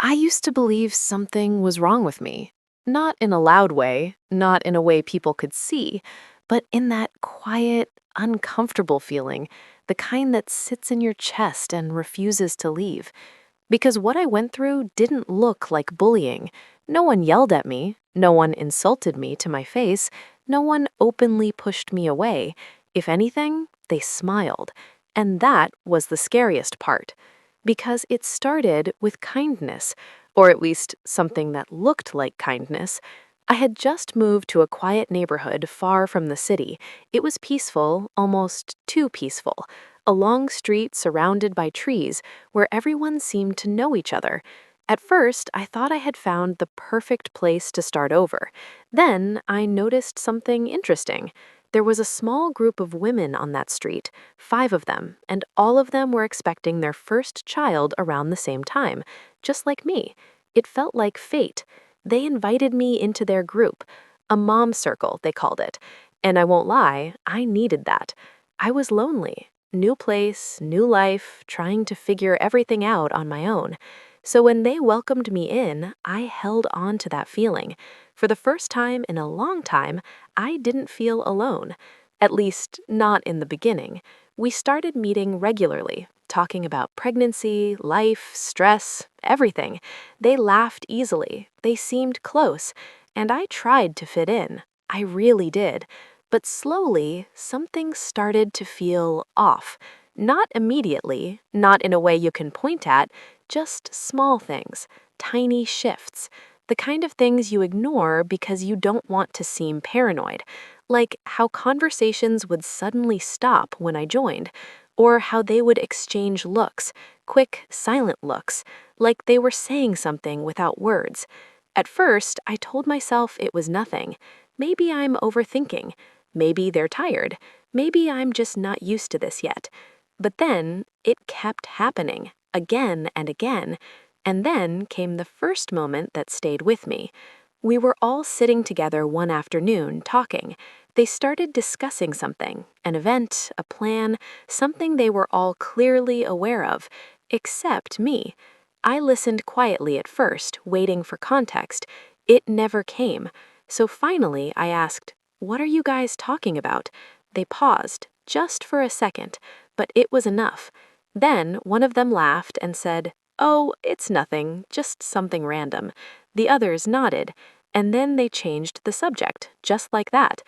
I used to believe something was wrong with me. Not in a loud way, not in a way people could see, but in that quiet, uncomfortable feeling, the kind that sits in your chest and refuses to leave. Because what I went through didn't look like bullying. No one yelled at me, no one insulted me to my face, no one openly pushed me away. If anything, they smiled. And that was the scariest part. Because it started with kindness, or at least something that looked like kindness. I had just moved to a quiet neighborhood far from the city. It was peaceful, almost too peaceful. A long street surrounded by trees where everyone seemed to know each other. At first, I thought I had found the perfect place to start over. Then, I noticed something interesting. There was a small group of women on that street, 5 of them, and all of them were expecting their first child around the same time, just like me. It felt like fate. They invited me into their group, a mom circle, they called it. And I won't lie, I needed that. I was lonely. New place, new life, trying to figure everything out on my own. So when they welcomed me in, I held on to that feeling. For the first time in a long time, I didn't feel alone. At least, not in the beginning. We started meeting regularly, talking about pregnancy, life, stress, everything. They laughed easily, they seemed close, and I tried to fit in. I really did. But slowly, something started to feel off. Not immediately, not in a way you can point at, just small things, tiny shifts, the kind of things you ignore because you don't want to seem paranoid, like how conversations would suddenly stop when I joined, or how they would exchange looks, quick, silent looks, like they were saying something without words. At first, I told myself it was nothing. Maybe I'm overthinking. Maybe they're tired. Maybe I'm just not used to this yet. But then it kept happening, again and again. And then came the first moment that stayed with me. We were all sitting together one afternoon, talking. They started discussing something, an event, a plan, something they were all clearly aware of, except me. I listened quietly at first, waiting for context. It never came. So finally, I asked, "What are you guys talking about?" They paused, just for a second, but it was enough. Then one of them laughed and said, "Oh, it's nothing, just something random." The others nodded, and then they changed the subject, just like that.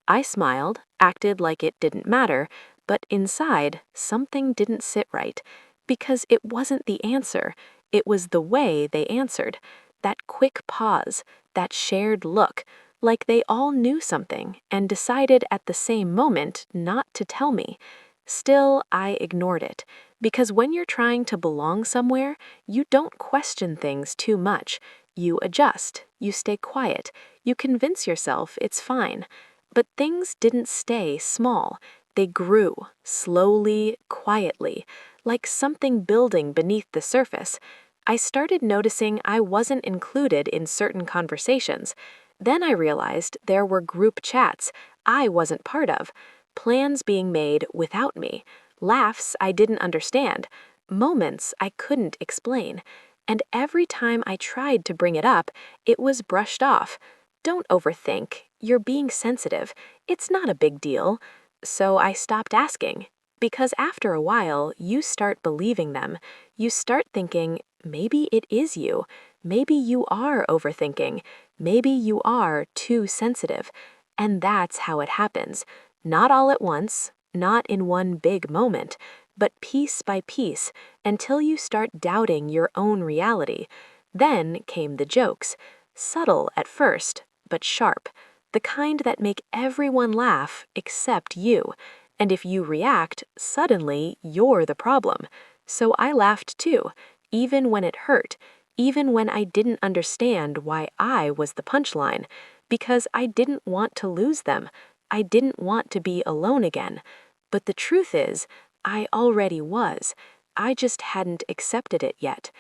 I smiled, acted like it didn't matter, but inside, something didn't sit right. Because it wasn't the answer, it was the way they answered. That quick pause, that shared look, like they all knew something and decided at the same moment not to tell me. Still, I ignored it, because when you're trying to belong somewhere, you don't question things too much. You adjust, you stay quiet, you convince yourself it's fine. But things didn't stay small. They grew, slowly, quietly, like something building beneath the surface. I started noticing I wasn't included in certain conversations. Then I realized there were group chats I wasn't part of, plans being made without me, laughs I didn't understand, moments I couldn't explain. And every time I tried to bring it up, it was brushed off. "Don't overthink. You're being sensitive. It's not a big deal." So I stopped asking. Because after a while, you start believing them. You start thinking, maybe it is you. Maybe you are overthinking. Maybe you are too sensitive. And that's how it happens. Not all at once, not in one big moment, but piece by piece, until you start doubting your own reality. Then came the jokes, subtle at first, but sharp, the kind that make everyone laugh except you. And if you react, suddenly you're the problem. So I laughed too, even when it hurt, even when I didn't understand why I was the punchline, because I didn't want to lose them. I didn't want to be alone again. But the truth is, I already was. I just hadn't accepted it yet.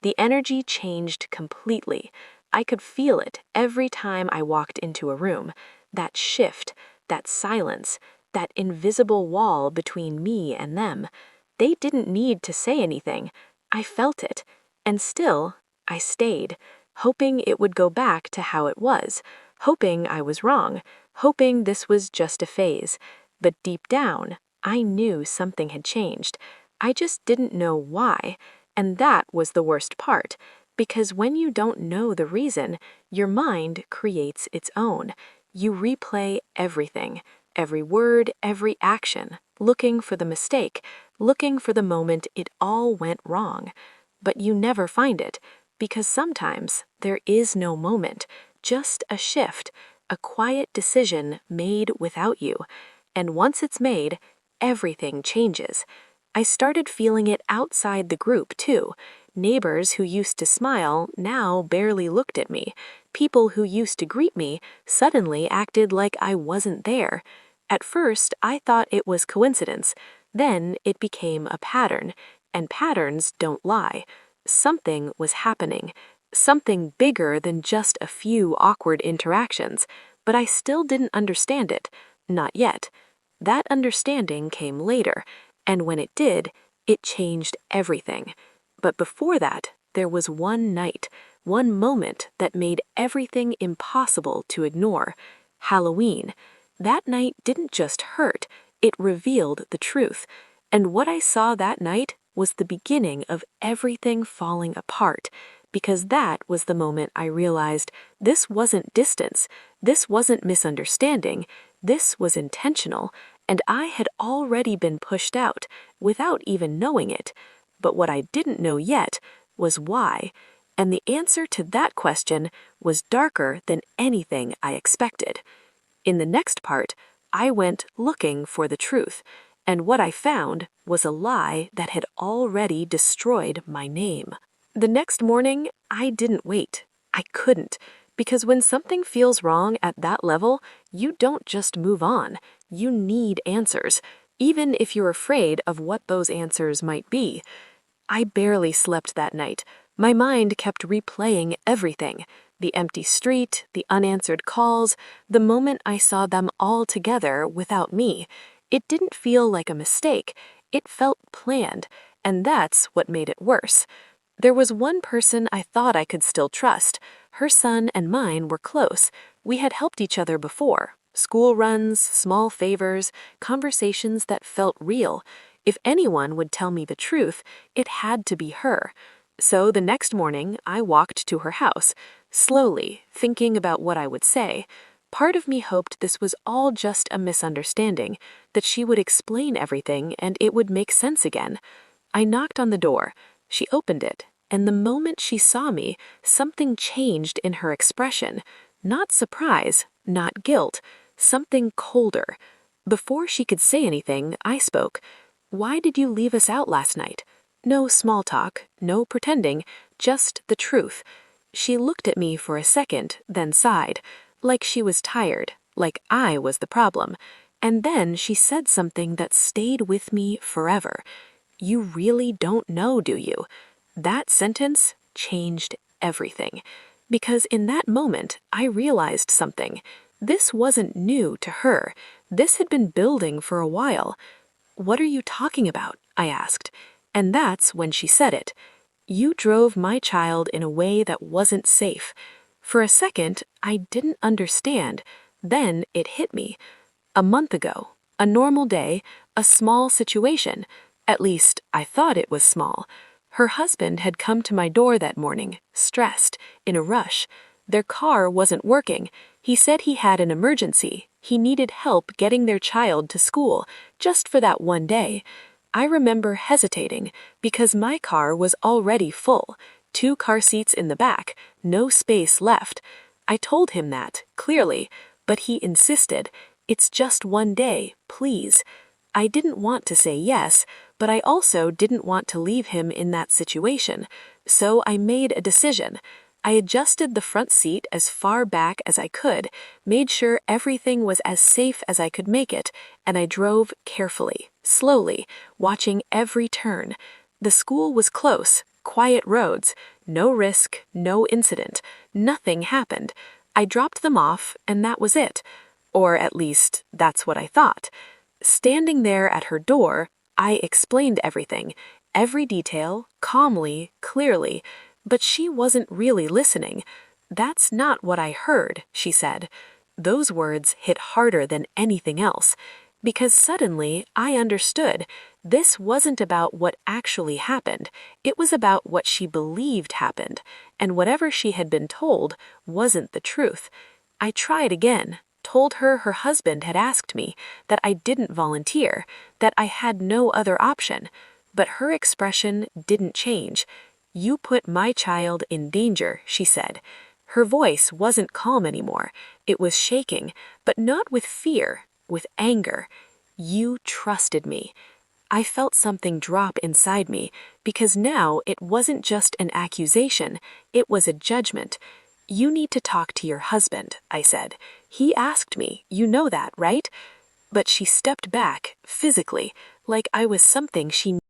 The energy changed completely. I could feel it every time I walked into a room. That shift, that silence, that invisible wall between me and them. They didn't need to say anything. I felt it. And still, I stayed, hoping it would go back to how it was, hoping I was wrong, hoping this was just a phase. But deep down, I knew something had changed. I just didn't know why. And that was the worst part, because when you don't know the reason, your mind creates its own. You replay everything, every word, every action, looking for the mistake, looking for the moment it all went wrong. But you never find it, because sometimes there is no moment, just a shift, a quiet decision made without you. And once it's made, everything changes. I started feeling it outside the group, too. Neighbors who used to smile now barely looked at me. People who used to greet me suddenly acted like I wasn't there. At first, I thought it was coincidence. Then it became a pattern, and patterns don't lie. Something was happening, something bigger than just a few awkward interactions, but I still didn't understand it. Not yet. That understanding came later, and when it did, it changed everything. But before that, there was one night, one moment that made everything impossible to ignore. Halloween. That night didn't just hurt, it revealed the truth. And what I saw that night was the beginning of everything falling apart, because that was the moment I realized this wasn't distance, this wasn't misunderstanding, this was intentional, and I had already been pushed out without even knowing it. But what I didn't know yet was why, and the answer to that question was darker than anything I expected. In the next part, I went looking for the truth, and what I found was a lie that had already destroyed my name. The next morning, I didn't wait. I couldn't, because when something feels wrong at that level, you don't just move on. You need answers, even if you're afraid of what those answers might be. I barely slept that night. My mind kept replaying everything. The empty street, the unanswered calls, the moment I saw them all together without me. It didn't feel like a mistake. It felt planned, and that's what made it worse. There was one person I thought I could still trust. Her son and mine were close. We had helped each other before. School runs, small favors, conversations that felt real. If anyone would tell me the truth, it had to be her. So the next morning, I walked to her house, slowly, thinking about what I would say. Part of me hoped this was all just a misunderstanding, that she would explain everything and it would make sense again. I knocked on the door. She opened it, and the moment she saw me, something changed in her expression. Not surprise, not guilt, something colder. Before she could say anything, I spoke. "Why did you leave us out last night?" No small talk, no pretending, just the truth. She looked at me for a second, then sighed, like she was tired, like I was the problem. And then she said something that stayed with me forever. "You really don't know, do you?" That sentence changed everything. Because in that moment, I realized something. This wasn't new to her. This had been building for a while. "What are you talking about?" I asked. And that's when she said it. "You drove my child in a way that wasn't safe." For a second, I didn't understand. Then it hit me. A month ago, a normal day, a small situation. At least, I thought it was small. Her husband had come to my door that morning, stressed, in a rush. Their car wasn't working. He said he had an emergency. He needed help getting their child to school, just for that one day. I remember hesitating, because my car was already full. 2 car seats in the back, no space left. I told him that, clearly, but he insisted. "It's just one day, please." I didn't want to say yes, but I also didn't want to leave him in that situation. So I made a decision. I adjusted the front seat as far back as I could, made sure everything was as safe as I could make it, and I drove carefully, slowly, watching every turn. The school was close, quiet roads, no risk, no incident, nothing happened. I dropped them off, and that was it. Or at least, that's what I thought. Standing there at her door, I explained everything, every detail, calmly, clearly. But she wasn't really listening. "That's not what I heard," she said. Those words hit harder than anything else, because suddenly I understood this wasn't about what actually happened. It was about what she believed happened, and whatever she had been told wasn't the truth. I tried again, told her her husband had asked me, that I didn't volunteer, that I had no other option. But her expression didn't change. "You put my child in danger," she said. Her voice wasn't calm anymore. It was shaking, but not with fear, with anger. "You trusted me." I felt something drop inside me, because now it wasn't just an accusation, it was a judgment. "You need to talk to your husband," I said. "He asked me, you know that, right?" But she stepped back, physically, like I was something she